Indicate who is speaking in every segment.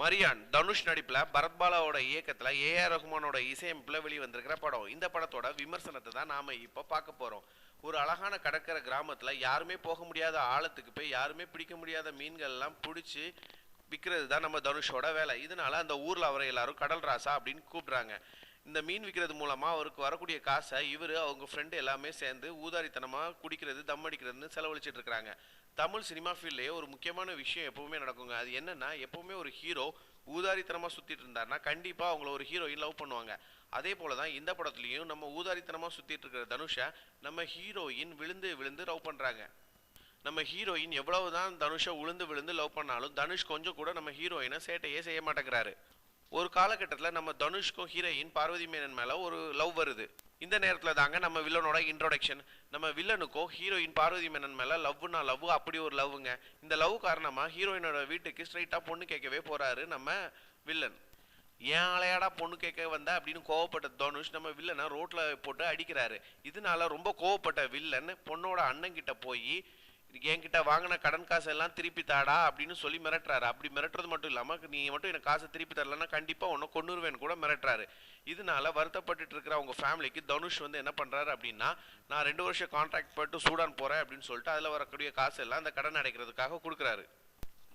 Speaker 1: மரியான் தனுஷ் நடிப்புல பரத் பாலாவோட இயக்கத்துல ஏஆர் ரஹ்மானோட இசையமைப்புல வெளிவந்திருக்கிற படம். இந்த படத்தோட விமர்சனத்தை தான் நாம இப்ப பார்க்க போறோம். ஒரு அழகான கடற்கரை கிராமத்துல யாருமே போக முடியாத ஆழத்துக்கு போய் யாருமே பிடிக்க முடியாத மீன்கள் எல்லாம் பிடிச்சி விற்கிறது தான் நம்ம தனுஷோட வேலை. இதனால அந்த ஊர்ல அவரை எல்லாரும் கடல் ராசா அப்படின்னு கூப்பிடுறாங்க. இந்த மீன் விற்கிறது மூலமா அவருக்கு வரக்கூடிய காசை இவரு அவங்க ஃப்ரெண்டு எல்லாமே சேர்ந்து ஊதாரித்தனமா குடிக்கிறது தம் அடிக்கிறதுன்னு செலவழிச்சிட்டு இருக்காங்க. தமிழ் சினிமா ஃபீல்ட்லயே ஒரு முக்கியமான விஷயம் எப்பவுமே நடக்குங்க. அது என்னன்னா, எப்பவுமே ஒரு ஹீரோ ஊதாரித்தனமா சுத்திட்டு இருந்தாருன்னா கண்டிப்பா அவங்கள ஒரு ஹீரோயின் லவ் பண்ணுவாங்க. அதே போலதான் இந்த படத்துலயும் நம்ம ஊதாரித்தனமா சுத்திட்டு இருக்கிற தனுஷை நம்ம ஹீரோயின் விழுந்து விழுந்து லவ் பண்றாங்க. நம்ம ஹீரோயின் எவ்வளவுதான் தனுஷை விழுந்து விழுந்து லவ் பண்ணாலும் தனுஷ் கொஞ்சம் கூட நம்ம ஹீரோயினை சேட்டையே செய்ய மாட்டேங்கிறாரு. ஒரு காலகட்டத்தில் நம்ம தனுஷ்க்கும் ஹீரோயின் பார்வதி மேனன் மேல ஒரு லவ் வருது. இந்த நேரத்தில் தாங்க நம்ம வில்லனோட இன்ட்ரோடக்ஷன். நம்ம வில்லனுக்கோ ஹீரோயின் பார்வதி மேனன் மேல லவ்னா லவ், அப்படி ஒரு லவ்வுங்க. இந்த லவ் காரணமா ஹீரோயினோட வீட்டுக்கு ஸ்ட்ரைட்டா பொண்ணு கேட்கவே போறாரு நம்ம வில்லன். ஏன் ஆளையாடா பொண்ணு கேட்க வந்த அப்படின்னு கோவப்பட்ட தனுஷ் நம்ம வில்லனை ரோட்ல போட்டு அடிக்கிறாரு. இதனால ரொம்ப கோவப்பட்ட வில்லன் பொண்ணோட அண்ணன் கிட்ட போய் என்கிட்ட வாங்கின கடன் காசு எல்லாம் திருப்பி தாடா அப்படின்னு சொல்லி மிரட்டுறாரு. அப்படி மிரட்டுறது மட்டும் இல்லாம நீ மட்டும் எனக்கு காசை திருப்பி தரலன்னா கண்டிப்பா உன்னை கொன்னுருவேன்னு கூட மிரட்டுறாரு. இதனால வருத்தப்பட்டு இருக்கிற அவங்க ஃபேமிலிக்கு தனுஷ் என்ன பண்றாரு அப்படின்னா, நான் 2 வருஷம் கான்ட்ராக்ட் போட்டு சூடான் போறேன் அப்படின்னு சொல்லிட்டு அதுல வரக்கூடிய காசு எல்லாம் அந்த கடன் அடைக்கிறதுக்காக கொடுக்குறாரு.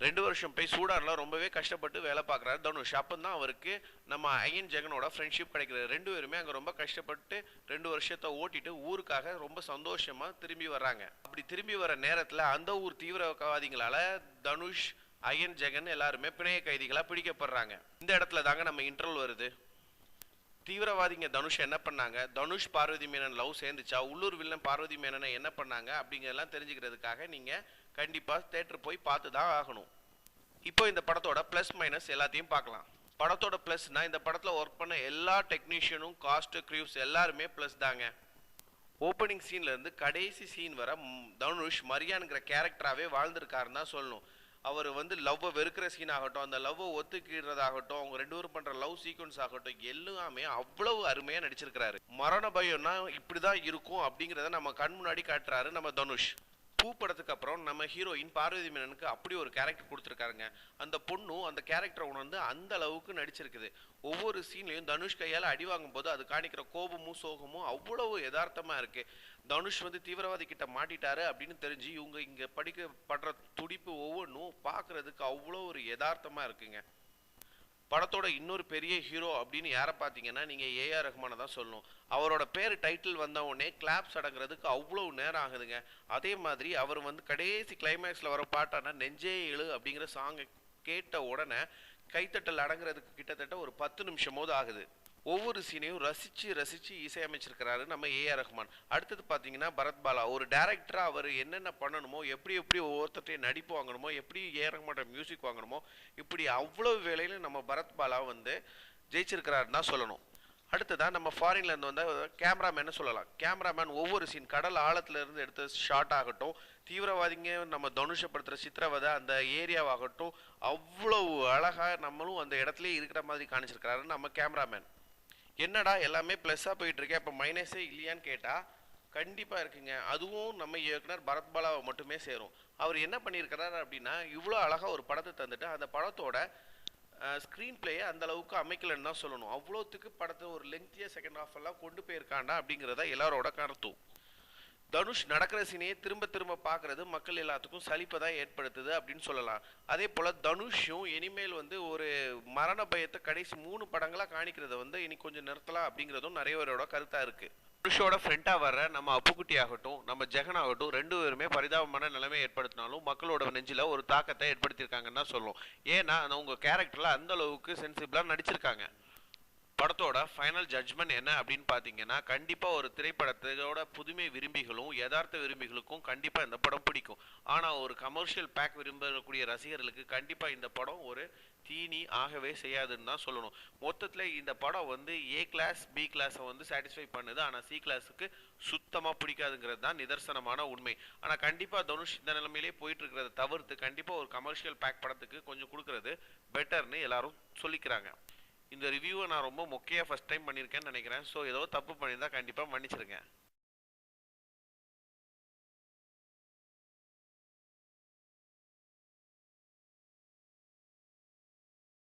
Speaker 1: 2 வருஷம் போய் சூடான்ல ரொம்பவே கஷ்டப்பட்டு வேலை பார்க்குறாரு தனுஷ். அப்பந்தான் அவருக்கு நம்ம ஐயன் ஜெகனோட ஃப்ரெண்ட்ஷிப் கிடைக்கிறது. 2 பேருமே அங்கே ரொம்ப கஷ்டப்பட்டு 2 வருஷத்தை ஓட்டிட்டு ஊருக்காக ரொம்ப சந்தோஷமா திரும்பி வர்றாங்க. அப்படி திரும்பி வர நேரத்தில் அந்த ஊர் தீவிரவாதிகளால தனுஷ் ஐயன் ஜெகன் எல்லாருமே பிணைய கைதிகளா பிடிக்கப்படுறாங்க. இந்த இடத்துல தாங்க நம்ம இன்டர்வல் வருது. தீவிரவாதிங்க தனுஷ் என்ன பண்ணாங்க, தனுஷ் பார்வதி மேனன் லவ் சேர்ந்துச்சா, உள்ளூர் வில்லன் பார்வதி மேனனை என்ன பண்ணாங்க அப்படிங்கிறதெல்லாம் தெரிஞ்சுக்கிறதுக்காக நீங்க கண்டிப்பா தியேட்டர் போய் பார்த்து தான் ஆகணும். இப்போ இந்த படத்தோட பிளஸ் மைனஸ் எல்லாத்தையும் பார்க்கலாம். படத்தோட பிளஸ்னா இந்த படத்துல ஒர்க் பண்ண எல்லா டெக்னீஷியனும் காஸ்ட் க்ரூஸ் எல்லாருமே பிளஸ் தாங்க. ஓப்பனிங் சீன்ல இருந்து கடைசி சீன் வர தனுஷ் மரியான்கிற கேரக்டராகவே வாழ்ந்திருக்காருன்னு தான் சொல்லணும். அவர் லவ்வை வெறுக்கிற சீன் ஆகட்டும், அந்த லவ்வை ஒத்துக்கிறதாகட்டும், அவங்க 2 பேரும் பண்ற லவ் சீக்வன்ஸ் ஆகட்டும், எல்லாமே அவ்வளவு அருமையா நடிச்சிருக்கிறாரு. மரண பயம்னா இப்படிதான் இருக்கும் அப்படிங்கிறத நம்ம கண் முன்னாடி காட்டுறாரு நம்ம தனுஷ். பூ படத்துக்கு அப்புறம் நம்ம ஹீரோயின் பார்வதி மேனனுக்கு அப்படி ஒரு கேரக்டர் கொடுத்துருக்காருங்க. அந்த பொண்ணும் அந்த கேரக்டரை உணர்ந்து அந்த அளவுக்கு நடிச்சிருக்குது. ஒவ்வொரு சீன்லையும் தனுஷ் கையால் அடி வாங்கும் போது அது காணிக்கிற கோபமும் சோகமும் அவ்வளவு யதார்த்தமா இருக்கு. தனுஷ் தீவிரவாதி கிட்ட மாட்டிட்டாரு அப்படின்னு தெரிஞ்சு இவங்க இங்க படிக்கப்படுற துடிப்பு ஒவ்வொன்றும் பார்க்கறதுக்கு அவ்வளோ ஒரு யதார்த்தமா இருக்குங்க. படத்தோட இன்னொரு பெரிய ஹீரோ அப்படின்னு யாரை பார்த்தீங்கன்னா நீங்க ஏஆர் ரஹ்மானை தான் சொல்லணும். அவரோட பேர் டைட்டில் வந்த உடனே கிளாப்ஸ் அடங்குறதுக்கு அவ்வளவு நேரம் ஆகுதுங்க. அதே மாதிரி அவர் கடைசி கிளைமேக்ஸ்ல வர பாட்டான நெஞ்சே எழு அப்படிங்கிற சாங்கை கேட்ட உடனே கைத்தட்டல் அடங்குறதுக்கு கிட்டத்தட்ட ஒரு 10 நிமிஷமோது ஆகுது. ஒவ்வொரு சீனையும் ரசிச்சு ரசிச்சு இசையமைச்சிருக்கிறாரு நம்ம ஏஆர் ரஹ்மான். அடுத்தது பார்த்தீங்கன்னா பரத் பாலா ஒரு டைரக்டரா அவர் என்னென்ன பண்ணணுமோ, எப்படி எப்படி ஒவ்வொருத்தையும் நடிப்பு வாங்கணுமோ, எப்படி ஏஆர் ரஹ்மான் மியூசிக் வாங்கணுமோ, இப்படி அவ்வளவு வேலையில நம்ம பரத் பாலா ஜெயிச்சிருக்கிறாருன்னு தான் சொல்லணும். அடுத்ததான் நம்ம ஃபாரின்ல இருந்து வந்த கேமராமேன் சொல்லலாம். கேமராமேன் ஒவ்வொரு சீன் கடல் ஆழத்துல இருந்து எடுத்த ஷாட் ஆகட்டும், தீவிரவாதிங்க நம்ம தனுஷப்படுத்துற சித்திரவதை அந்த ஏரியாவாகட்டும், அவ்வளவு அழகா நம்மளும் அந்த இடத்துலயே இருக்கிற மாதிரி காணிச்சிருக்கிறாரு நம்ம கேமராமேன். என்னடா எல்லாமே பிளஸ்ஸா போயிட்டு இருக்கேன், இப்போ மைனஸே இல்லையான்னு கேட்டா கண்டிப்பா இருக்குங்க. அதுவும் நம்ம இயக்குனர் பரத் பாலாவை மட்டுமே சேரும். அவர் என்ன பண்ணியிருக்கிறாரு அப்படின்னா, இவ்வளோ அழகா ஒரு படத்தை தந்துட்டு அந்த படத்தோட ஸ்க்ரீன் பிளேயை அந்த அளவுக்கு அமைக்கலன்னு தான் சொல்லணும். அவ்வளோத்துக்கு படத்தை ஒரு லெங்க்தியாக செகண்ட் ஹாஃப் எல்லாம் கொண்டு போயிருக்காண்டா அப்படிங்கிறத எல்லாரோட கருத்தும். தனுஷ் நடக்கிற சீனையே திரும்ப திரும்ப பார்க்கறது மக்கள் எல்லாத்துக்கும் சலிப்பை தான் ஏற்படுத்துது அப்படின்னு சொல்லலாம். அதே போல் தனுஷும் இனிமேல் ஒரு மரண பயத்தை கடைசி 3 படங்களாக காணிக்கிறத இனி கொஞ்சம் நிறுத்தலாம் அப்படிங்கிறதும் நிறைய பேரோட கருத்தாக இருக்குது. தனுஷோட ஃப்ரெண்டாக வர்ற நம்ம அப்புக்குட்டி ஆகட்டும், நம்ம ஜெகன் ஆகட்டும், 2 பேருமே பரிதாபமான நிலைமை ஏற்படுத்தினாலும் மக்களோட நெஞ்சில் ஒரு தாக்கத்தை ஏற்படுத்தியிருக்காங்கன்னு தான் சொல்லுவோம். ஏன்னா அவங்க கேரக்டரில் அந்த அளவுக்கு சென்சிபிளாக நடிச்சிருக்காங்க. படத்தோட ஃபைனல் ஜட்ஜ்மெண்ட் என்ன அப்படின்னு பார்த்தீங்கன்னா, கண்டிப்பாக ஒரு திரைப்படத்தோட புதுமை விரும்பிகளும் யதார்த்த விரும்பிகளுக்கும் கண்டிப்பாக இந்த படம் பிடிக்கும். ஆனால் ஒரு கமர்ஷியல் பேக் விரும்பக்கூடிய ரசிகர்களுக்கு கண்டிப்பாக இந்த படம் ஒரு தீனி ஆகவே செய்யாதுன்னு தான் சொல்லணும். மொத்தத்தில் இந்த படம் ஏ கிளாஸ் பி கிளாஸை சாட்டிஸ்ஃபை பண்ணுது, ஆனால் சி கிளாஸுக்கு சுத்தமாக பிடிக்காதுங்கிறது தான் நிதர்சனமான உண்மை. ஆனால் கண்டிப்பாக தனுஷ் இந்த நிலைமையிலே போயிட்டு இருக்கிறத தவிர்த்து கண்டிப்பாக ஒரு கமர்ஷியல் பேக் படத்துக்கு கொஞ்சம் கொடுக்கறது பெட்டர்னு எல்லாரும் சொல்லிக்கிறாங்க. இந்த ரிவ்யூவை நான் ரொம்ப மொக்கையாக ஃபஸ்ட் டைம் பண்ணியிருக்கேன்னு நினைக்கிறேன். ஸோ ஏதோ தப்பு பண்ணியிருந்தால் கண்டிப்பாக மன்னிச்சிருங்க.